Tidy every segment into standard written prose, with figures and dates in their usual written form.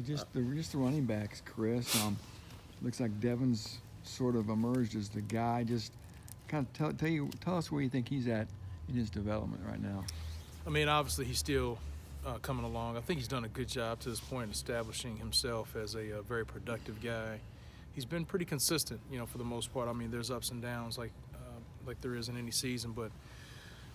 Just the running backs, Chris. Looks like Devin's sort of emerged as the guy. Just kind of tell us where you think he's at in his development right now. I mean, obviously he's still coming along. I think he's done a good job to this point establishing himself as a very productive guy. He's been pretty consistent, for the most part. I mean, there's ups and downs like there is in any season, but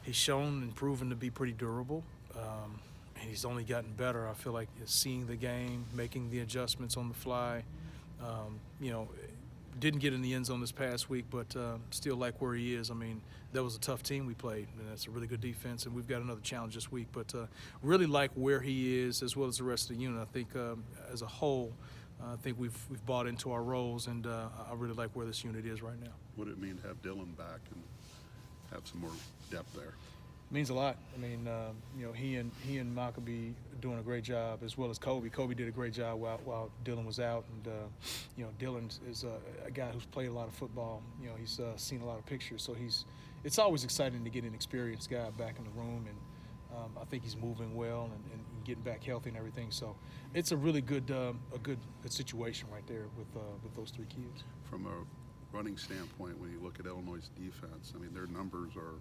he's shown and proven to be pretty durable. And he's only gotten better. I feel like seeing the game, making the adjustments on the fly. Didn't get in the end zone this past week, but still like where he is. I mean, that was a tough team we played, and that's a really good defense, and we've got another challenge this week. But really like where he is as well as the rest of the unit. I think as a whole, I think we've bought into our roles, and I really like where this unit is right now. What did it mean to have Dylan back and have some more depth there? Means a lot. I mean, he and Maccabee doing a great job, as well as Kobe. Kobe did a great job while Dylan was out, and Dylan is a guy who's played a lot of football. He's seen a lot of pictures, so it's always exciting to get an experienced guy back in the room, and I think he's moving well and getting back healthy and everything. So it's a really good situation right there with those three kids. From a running standpoint, when you look at Illinois' defense, I mean, their numbers are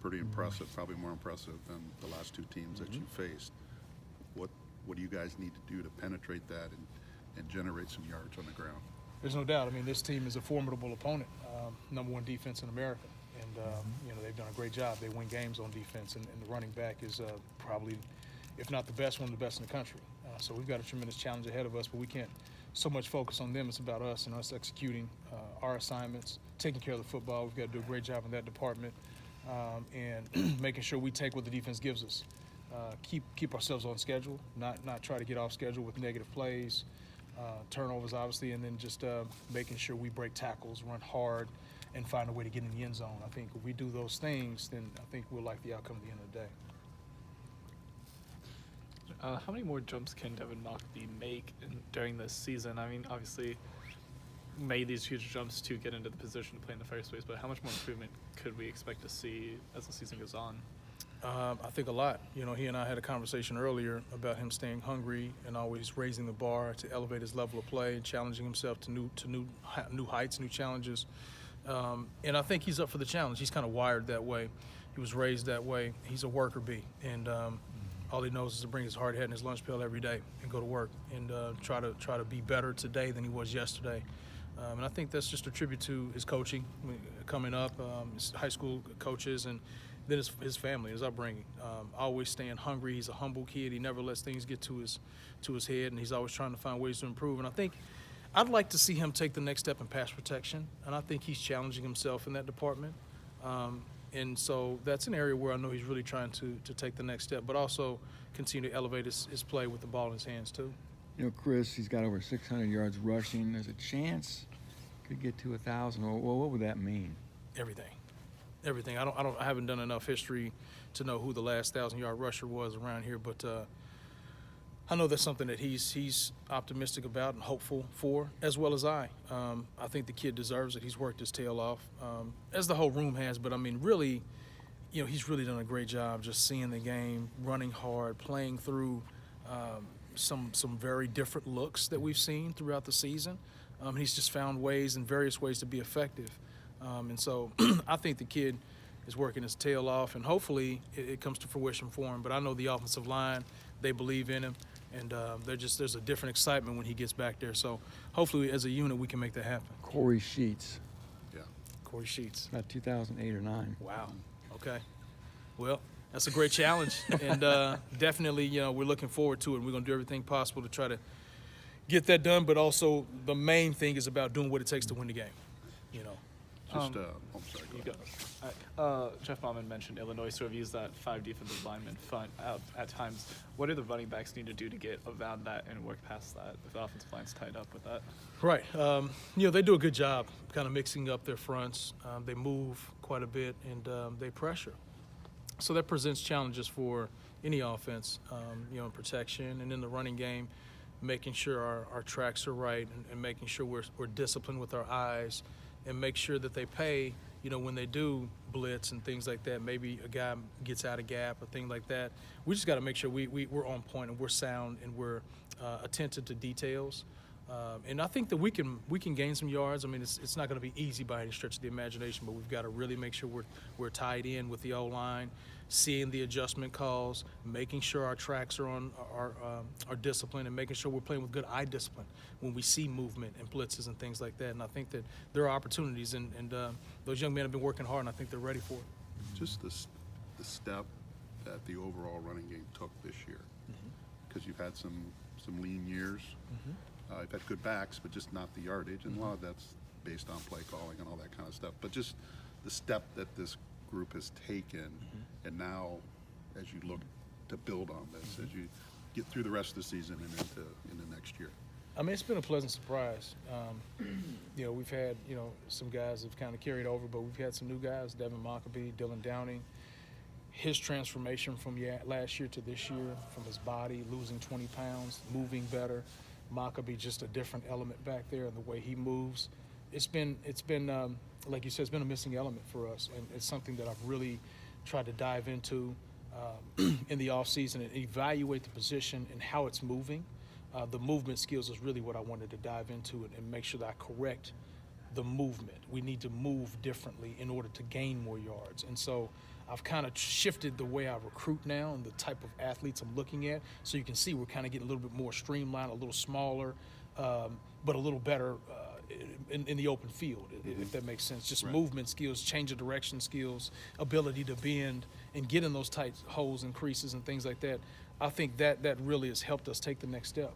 pretty impressive, probably more impressive than the last two teams that you faced. What do you guys need to do to penetrate that and generate some yards on the ground? There's no doubt. I mean, this team is a formidable opponent, number one defense in America. And, they've done a great job. They win games on defense, and the running back is probably, if not the best, one of the best in the country. So we've got a tremendous challenge ahead of us, but we can't so much focus on them. It's about us and us executing our assignments, taking care of the football. We've got to do a great job in that department. And making sure we take what the defense gives us, keep ourselves on schedule, not try to get off schedule with negative plays, turnovers obviously, and then just making sure we break tackles, run hard, and find a way to get in the end zone. I think if we do those things, then I think we'll like the outcome at the end of the day. How many more jumps can Devin Maccabee make during this season? I mean, obviously made these huge jumps to get into the position to play in the first place, but how much more improvement could we expect to see as the season goes on? I think a lot. He and I had a conversation earlier about him staying hungry and always raising the bar to elevate his level of play and challenging himself to new heights, new challenges. And I think he's up for the challenge. He's kind of wired that way. He was raised that way. He's a worker bee, and all he knows is to bring his hard hat and his lunch pail every day and go to work and try to be better today than he was yesterday. And I think that's just a tribute to his coaching coming up, his high school coaches, and then his family, his upbringing. Always staying hungry. He's a humble kid. He never lets things get to his head, and he's always trying to find ways to improve. And I think I'd like to see him take the next step in pass protection, and I think he's challenging himself in that department. And so that's an area where I know he's really trying to take the next step, but also continue to elevate his play with the ball in his hands too. Chris, he's got over 600 yards rushing. There's a chance could get to 1,000. Well, what would that mean? Everything. I haven't done enough history to know who the last 1,000-yard rusher was around here, but I know that's something that he's optimistic about and hopeful for, as well as I. I think the kid deserves it. He's worked his tail off, as the whole room has. But I mean, really, he's really done a great job just seeing the game, running hard, playing through some very different looks that we've seen throughout the season. He's just found various ways to be effective. And so I think the kid is working his tail off, and hopefully it comes to fruition for him. But I know the offensive line, they believe in him, and there's a different excitement when he gets back there. So hopefully as a unit we can make that happen. Corey Sheets. Yeah. Corey Sheets. About 2008 or 9. Wow. Okay. Well, that's a great challenge, and definitely, we're looking forward to it. We're going to do everything possible to try to get that done, but also the main thing is about doing what it takes to win the game. I'm sorry. You go. Jeff Bauman mentioned Illinois sort of used that 5 defensive lineman front at times. What do the running backs need to do to get around that and work past that if the offensive line's tied up with that? Right. They do a good job kind of mixing up their fronts. They move quite a bit, and they pressure. So that presents challenges for any offense, in protection and in the running game, making sure our tracks are right and making sure we're disciplined with our eyes, and make sure that they pay, when they do blitz and things like that. Maybe a guy gets out of gap or things like that. We just got to make sure we're on point and we're sound and we're attentive to details. And I think that we can gain some yards. I mean, it's not going to be easy by any stretch of the imagination, but we've got to really make sure we're tied in with the O-line, seeing the adjustment calls, making sure our tracks are on our discipline, and making sure we're playing with good eye discipline when we see movement and blitzes and things like that. And I think that there are opportunities, and those young men have been working hard, and I think they're ready for it. Just the step that the overall running game took this year, because you've had some lean years. You've had good backs, but just not the yardage, and a lot of that's based on play calling and all that kind of stuff. But just the step that this group has taken, and now as you look to build on this, as you get through the rest of the season and into next year. I mean, it's been a pleasant surprise. You know, we've had, you know, some guys have kind of carried over, but we've had some new guys, Devin Mockabee, Dylan Downing. His transformation from last year to this year, from his body, losing 20 pounds, moving better. Mockabee, just a different element back there, and the way he moves. It's been like you said, it's been a missing element for us, and it's something that I've really tried to dive into in the offseason and evaluate the position and how it's moving. The movement skills is really what I wanted to dive into and make sure that I correct the movement. We need to move differently in order to gain more yards. And so I've kind of shifted the way I recruit now and the type of athletes I'm looking at. So you can see we're kind of getting a little bit more streamlined, a little smaller, but a little better in the open field, if that makes sense. Just movement skills, change of direction skills, ability to bend and get in those tight holes and creases and things like that. I think that really has helped us take the next step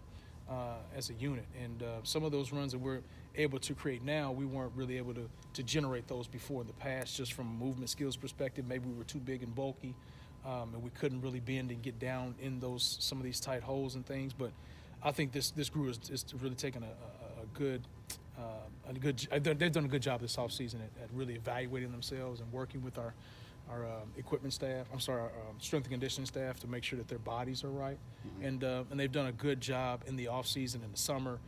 as a unit. And some of those runs that we're able to create now, we weren't really able to generate those before in the past, just from a movement skills perspective. Maybe we were too big and bulky, and we couldn't really bend and get down in some of these tight holes and things. But I think this group is really taking they've done a good job this offseason at really evaluating themselves and working with our equipment staff. Our strength and conditioning staff to make sure that their bodies are right. And they've done a good job in the offseason and the summer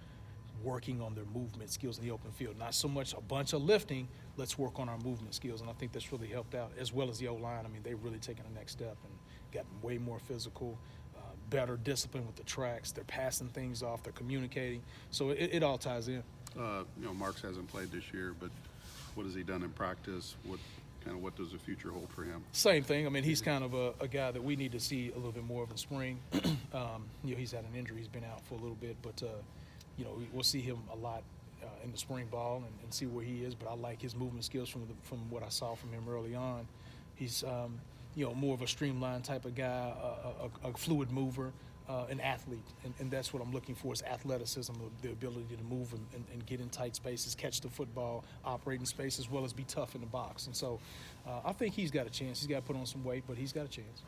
working on their movement skills in the open field. Not so much a bunch of lifting, let's work on our movement skills. And I think that's really helped out, as well as the O-line. I mean, they've really taken the next step and gotten way more physical, better discipline with the tracks. They're passing things off, they're communicating. So it all ties in. Marks hasn't played this year, but what has he done in practice? What does the future hold for him? Same thing. I mean, he's kind of a guy that we need to see a little bit more of in spring. He's had an injury. He's been out for a little bit, but we'll see him a lot in the spring ball and see where he is. But I like his movement skills from what I saw from him early on. He's more of a streamlined type of guy, a fluid mover, an athlete, and that's what I'm looking for, is athleticism, the ability to move and get in tight spaces, catch the football, operate in space, as well as be tough in the box. And so I think he's got a chance. He's got to put on some weight, but he's got a chance.